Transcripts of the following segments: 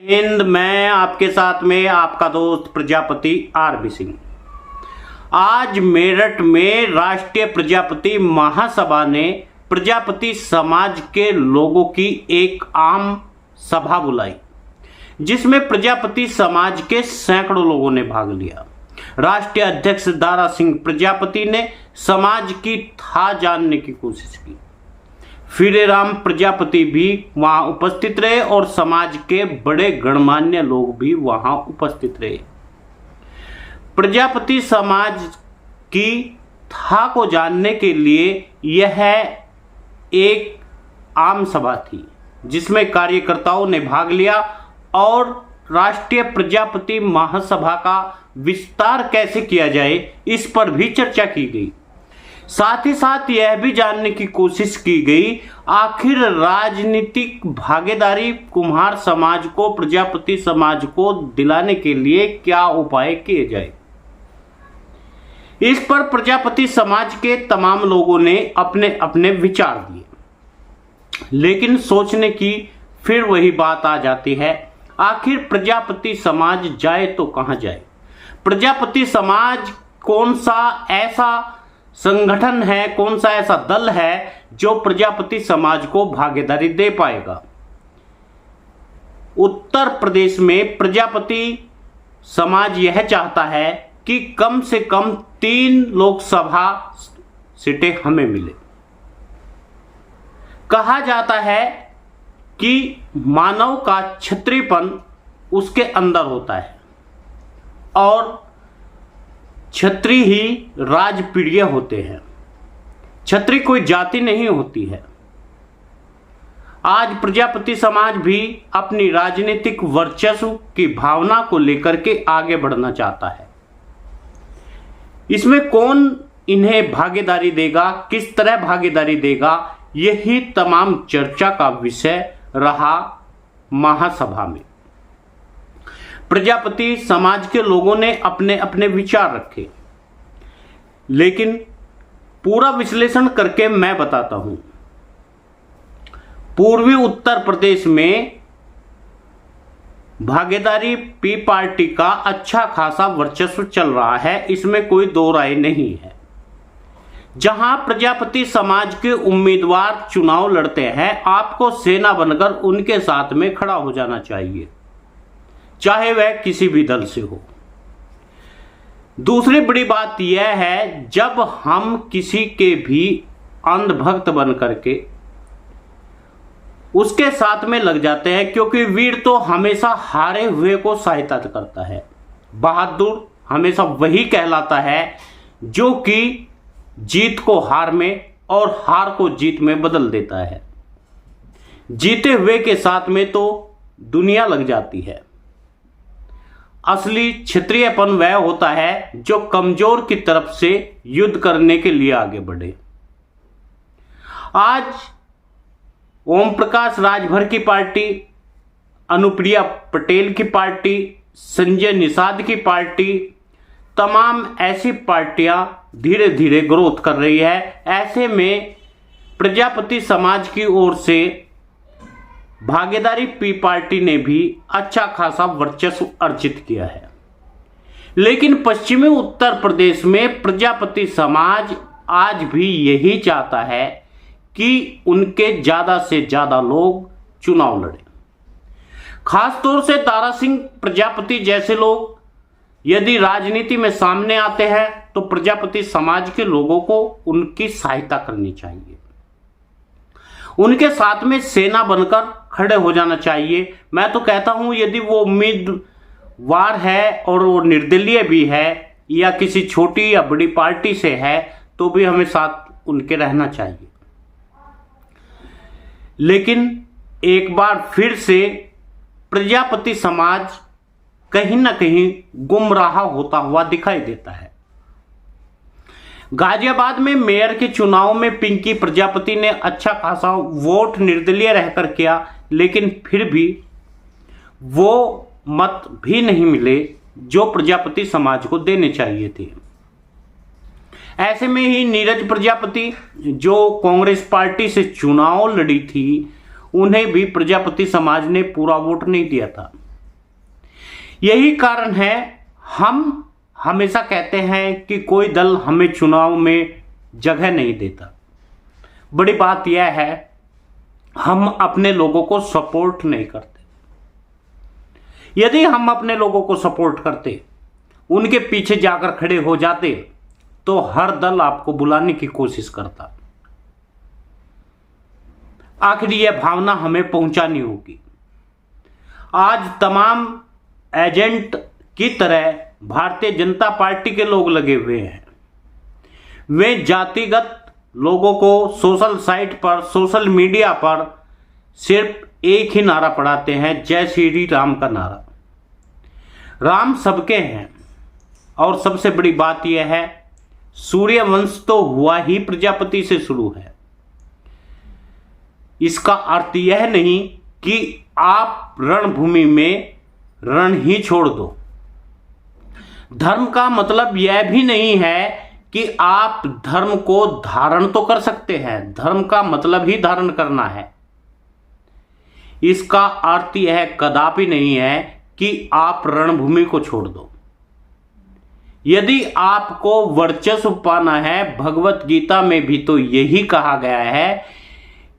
हिंद, मैं आपके साथ में आपका दोस्त प्रजापति आरबी सिंह। आज मेरठ में राष्ट्रीय प्रजापति महासभा ने प्रजापति समाज के लोगों की एक आम सभा बुलाई, जिसमें प्रजापति समाज के सैकड़ों लोगों ने भाग लिया। राष्ट्रीय अध्यक्ष दारा सिंह प्रजापति ने समाज की था जानने की कोशिश की। फीरेराम प्रजापति भी वहां उपस्थित रहे और समाज के बड़े गणमान्य लोग भी वहां उपस्थित रहे। प्रजापति समाज की था को जानने के लिए यह एक आम सभा थी, जिसमें कार्यकर्ताओं ने भाग लिया और राष्ट्रीय प्रजापति महासभा का विस्तार कैसे किया जाए, इस पर भी चर्चा की गई। साथ ही साथ यह भी जानने की कोशिश की गई, आखिर राजनीतिक भागीदारी कुम्हार समाज को प्रजापति समाज को दिलाने के लिए क्या उपाय किए जाए। इस पर प्रजापति समाज के तमाम लोगों ने अपने अपने विचार दिए, लेकिन सोचने की फिर वही बात आ जाती है, आखिर प्रजापति समाज जाए तो कहां जाए। प्रजापति समाज कौन सा ऐसा संगठन है, कौन सा ऐसा दल है जो प्रजापति समाज को भागीदारी दे पाएगा। उत्तर प्रदेश में प्रजापति समाज यह चाहता है कि कम से कम 3 लोकसभा सीटें हमें मिले। कहा जाता है कि मानव का क्षत्रियपन उसके अंदर होता है और क्षत्रिय ही राजप्रिय होते हैं। क्षत्रिय कोई जाति नहीं होती है। आज प्रजापति समाज भी अपनी राजनीतिक वर्चस्व की भावना को लेकर के आगे बढ़ना चाहता है। इसमें कौन इन्हें भागीदारी देगा, किस तरह भागीदारी देगा, यही तमाम चर्चा का विषय रहा महासभा में। प्रजापति समाज के लोगों ने अपने अपने विचार रखे, लेकिन पूरा विश्लेषण करके मैं बताता हूं। पूर्वी उत्तर प्रदेश में भागीदारी पी पार्टी का अच्छा खासा वर्चस्व चल रहा है, इसमें कोई दो राय नहीं है। जहां प्रजापति समाज के उम्मीदवार चुनाव लड़ते हैं, आपको सेना बनकर उनके साथ में खड़ा हो जाना चाहिए, चाहे वह किसी भी दल से हो। दूसरी बड़ी बात यह है, जब हम किसी के भी अंधभक्त बन करके उसके साथ में लग जाते हैं, क्योंकि वीर तो हमेशा हारे हुए को सहायता करता है, बहादुर हमेशा वही कहलाता है जो कि जीत को हार में और हार को जीत में बदल देता है। जीते हुए के साथ में तो दुनिया लग जाती है। असली क्षत्रियपन वह होता है जो कमजोर की तरफ से युद्ध करने के लिए आगे बढ़े। आज ओम प्रकाश राजभर की पार्टी, अनुप्रिया पटेल की पार्टी, संजय निषाद की पार्टी, तमाम ऐसी पार्टियां धीरे धीरे ग्रोथ कर रही है। ऐसे में प्रजापति समाज की ओर से भागीदारी पी पार्टी ने भी अच्छा खासा वर्चस्व अर्जित किया है। लेकिन पश्चिमी उत्तर प्रदेश में प्रजापति समाज आज भी यही चाहता है कि उनके ज्यादा से ज्यादा लोग चुनाव लड़े। खासतौर से दारा सिंह प्रजापति जैसे लोग यदि राजनीति में सामने आते हैं तो प्रजापति समाज के लोगों को उनकी सहायता करनी चाहिए, उनके साथ में सेना बनकर खड़े हो जाना चाहिए। मैं तो कहता हूं, यदि वो उम्मीदवार है और वो निर्दलीय भी है या किसी छोटी या बड़ी पार्टी से है, तो भी हमें साथ उनके रहना चाहिए। लेकिन एक बार फिर से प्रजापति समाज कहीं ना कहीं गुमराह होता हुआ दिखाई देता है। गाजियाबाद में मेयर के चुनाव में पिंकी प्रजापति ने अच्छा खासा वोट निर्दलीय रहकर किया, लेकिन फिर भी वो मत भी नहीं मिले जो प्रजापति समाज को देने चाहिए थे। ऐसे में ही नीरज प्रजापति जो कांग्रेस पार्टी से चुनाव लड़ी थी, उन्हें भी प्रजापति समाज ने पूरा वोट नहीं दिया था। यही कारण है हम हमेशा कहते हैं कि कोई दल हमें चुनाव में जगह नहीं देता। बड़ी बात यह है, हम अपने लोगों को सपोर्ट नहीं करते। यदि हम अपने लोगों को सपोर्ट करते, उनके पीछे जाकर खड़े हो जाते, तो हर दल आपको बुलाने की कोशिश करता। आखिर यह भावना हमें पहुंचानी होगी। आज तमाम एजेंट की तरह भारतीय जनता पार्टी के लोग लगे हुए हैं। वे जातिगत लोगों को सोशल साइट पर, सोशल मीडिया पर सिर्फ एक ही नारा पढ़ाते हैं, जय श्री राम का नारा। राम सबके हैं। और सबसे बड़ी बात यह है, सूर्य वंश तो हुआ ही प्रजापति से शुरू है। इसका अर्थ यह नहीं कि आप रणभूमि में रण ही छोड़ दो। धर्म का मतलब यह भी नहीं है कि आप धर्म को धारण तो कर सकते हैं, धर्म का मतलब ही धारण करना है। इसका अर्थ यह कदापि नहीं है कि आप रणभूमि को छोड़ दो। यदि आपको वर्चस्व पाना है, भगवत गीता में भी तो यही कहा गया है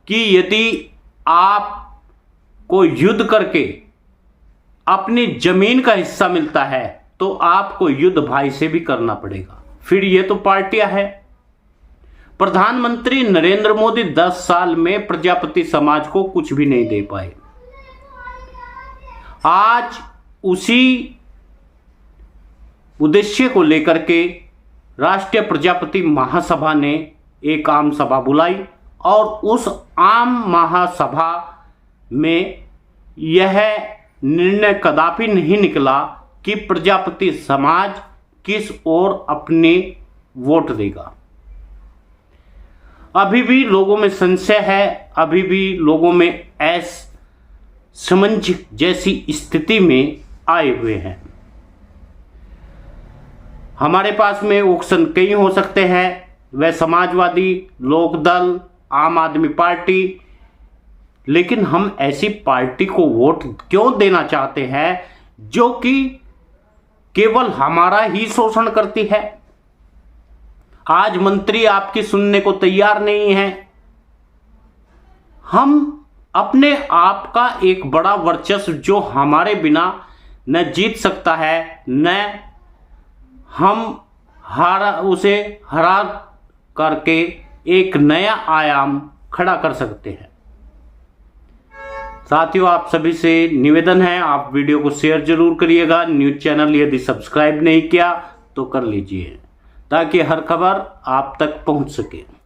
कि यदि आपको युद्ध करके अपनी जमीन का हिस्सा मिलता है तो आपको युद्ध भाई से भी करना पड़ेगा। फिर ये तो पार्टियां हैं। प्रधानमंत्री नरेंद्र मोदी 10 साल में प्रजापति समाज को कुछ भी नहीं दे पाए। आज उसी उद्देश्य को लेकर के राष्ट्रीय प्रजापति महासभा ने एक आम सभा बुलाई और उस आम महासभा में यह निर्णय कदापि नहीं निकला कि प्रजापति समाज किस ओर अपने वोट देगा। अभी भी लोगों में संशय है, अभी भी लोगों में असमंजस जैसी स्थिति में आए हुए हैं। हमारे पास में ऑप्शन कई हो सकते हैं, वह समाजवादी, लोकदल, आम आदमी पार्टी, लेकिन हम ऐसी पार्टी को वोट क्यों देना चाहते हैं जो कि केवल हमारा ही शोषण करती है। आज मंत्री आपकी सुनने को तैयार नहीं है। हम अपने आप का एक बड़ा वर्चस्व जो हमारे बिना न जीत सकता है, न हम उसे हरा करके एक नया आयाम खड़ा कर सकते हैं। साथियों, आप सभी से निवेदन है, आप वीडियो को शेयर जरूर करिएगा। न्यूज़ चैनल यदि सब्सक्राइब नहीं किया तो कर लीजिए, ताकि हर खबर आप तक पहुंच सके।